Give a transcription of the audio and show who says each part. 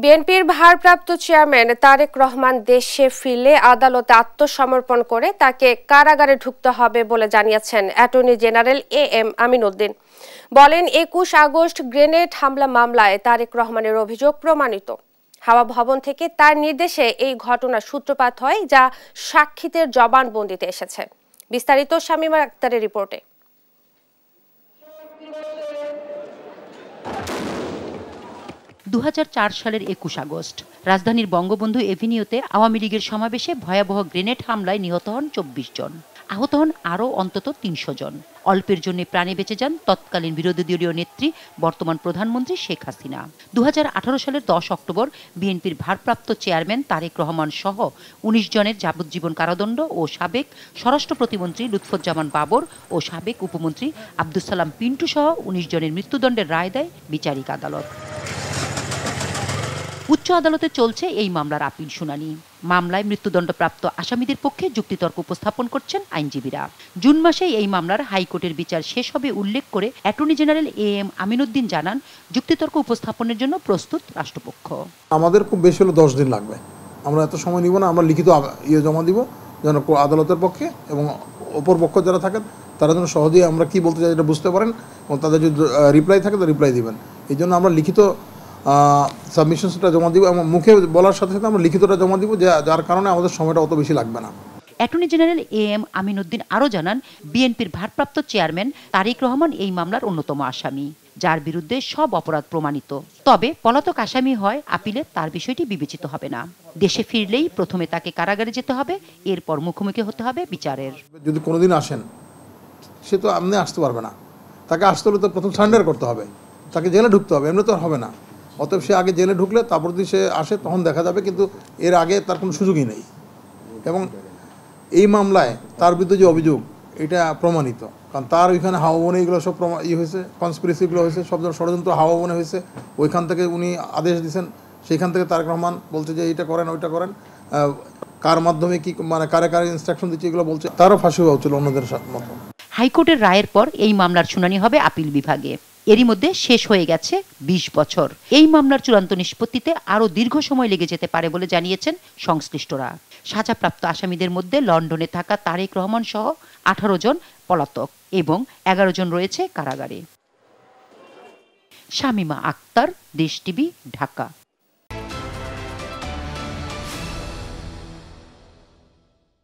Speaker 1: বিএনপির ভারপ্রাপ্ত চেয়ারম্যান তারেক রহমান দেশে ফিরলে আদালতে আত্মসমর্পণ করে তাকে কারাগারে ঢুকতে হবে বলে জানিয়েছেন attorney general M Amin Uddin. বলেন, ২১ আগস্ট গ্রেনেড হামলা মামলায় তারেক রহমানের অভিযোগ প্রমাণিত। হাওয়া ভবন থেকে তার নির্দেশে এই ঘটনার সূত্রপাত হয়, যা সাক্ষীদের জবানবন্দিতে এসেছে। বিস্তারিত শামীমা আক্তারের রিপোর্টে।
Speaker 2: ২০০৪ সালের ২১ আগস্ট রাজধানীর বঙ্গবন্ধু এভিনিউতে আওয়ামী লীগের সমাবেশে ভয়াবহ গ্রেনেড হামলায় নিহত হন ২৪ জন, আহত হন আরও অন্তত ৩০০ জন। অল্পের জন্য প্রাণে বেঁচে যান তৎকালীন বিরোধী দলীয় নেত্রী, বর্তমান প্রধানমন্ত্রী শেখ হাসিনা। ২০১৮ সালের ১০ অক্টোবর বিএনপির ভারপ্রাপ্ত চেয়ারম্যান তারেক রহমান সহ ১৯ জনের যাবজ্জীবন কারাদণ্ড ও সাবেক স্বরাষ্ট্র প্রতিমন্ত্রী লুৎফুজ্জামান বাবর ও সাবেক উপমন্ত্রী আব্দুস সালাম পিন্টু সহ ১৯ জনের মৃত্যুদণ্ডের রায় দেয় বিচারিক আদালত। উচ্চ আদালতে চলছে এই মামলার আপিল শুনানি। মামলায় মৃত্যুদণ্ডপ্রাপ্ত আসামিদের পক্ষে যুক্তিতর্ক উপস্থাপন করছেন আইনজীবীরা। জুন মাসেই এই মামলার হাইকোর্টের বিচার শেষ হবে উল্লেখ করে attorney general M Amin Uddin জানান, যুক্তিতর্ক উপস্থাপনের জন্য প্রস্তুত রাষ্ট্রপক্ষ।
Speaker 3: আমাদের খুব বেশি হলো 10 দিন লাগবে। আমরা এত সময় নিব না। আমরা লিখিত জমা দিব যেন আদালতের পক্ষে এবং অপর পক্ষ যারা থাকেন তারা যেন সহজেই আমরা কি বলতে চাই এটা বুঝতে পারেন এবং তাদের যদি রিপ্লাই থাকে তো রিপ্লাই দিবেন। এই জন্য আমরা লিখিত সাবমিশনসটা জমা দিব এবং মুখে বলার সাথে সাথে আমরা লিখিতটা জমা দিব, যার কারণে আমাদের সময়টা অত বেশি লাগবে না।
Speaker 2: Attorney general M Amin Uddin আরও জানান, বিএনপির ভারপ্রাপ্ত চেয়ারম্যান তারেক রহমান এই মামলার অন্যতম আসামি, যার বিরুদ্ধে সব অপরাধ প্রমাণিত। তবে পলাতক আসামি হয় আপিলে তার বিষয়টি বিবেচিত হবে না। দেশে ফিরলেই প্রথমে তাকে কারাগারে যেতে হবে, এরপর মুখোমুখি হতে হবে বিচারের।
Speaker 3: যদি কোনোদিন আসেন, সে তো আপনি আসতে পারবে না। তাকে আসতে হলে তো প্রথম সারেন্ডার করতে হবে, তাকে জেলে ঢুকতে হবে, এমনি তো আর হবে না। অতএব সে আগে জেলে ঢুকলে তারপর যদি সে আসে তখন দেখা যাবে, কিন্তু এর আগে তার কোনো সুযোগই নেই। এবং এই মামলায় তার বিরুদ্ধে যে অভিযোগ এটা প্রমাণিত, কারণ তার ওইখানে হাওয়াবনে এগুলো সব হয়েছে, কনস্পিরেসিগুলো হয়েছে, সব ধরনের ষড়যন্ত্র হাওয়াবনে হয়েছে। ওইখান থেকে উনি আদেশ দিয়েছেন, সেইখান থেকে তারেক রহমান বলছে যে এইটা করেন ওইটা করেন, কার মাধ্যমে কি মানে কারে কারে ইনস্ট্রাকশন দিচ্ছে এগুলো বলছে। তারও ফাঁসি হওয়া হচ্ছিল অন্যদের মতো।
Speaker 2: হাইকোর্টের রায়ের পর এই মামলার শুনানি হবে আপিল বিভাগে। এরই মধ্যে শেষ হয়ে গেছে ২০ বছর। এই মামলার চূড়ান্ত নিষ্পত্তিতে আরও দীর্ঘ সময় লেগে যেতে পারে বলে জানিয়েছেন সংশ্লিষ্টরা। সাজাপ্রাপ্ত আসামিদের মধ্যে লন্ডনে থাকা তারেক রহমান সহ ১৮ জন পলাতক এবং ১১ জন রয়েছে কারাগারে। শামীমা আক্তার, দেশ টিভি, ঢাকা।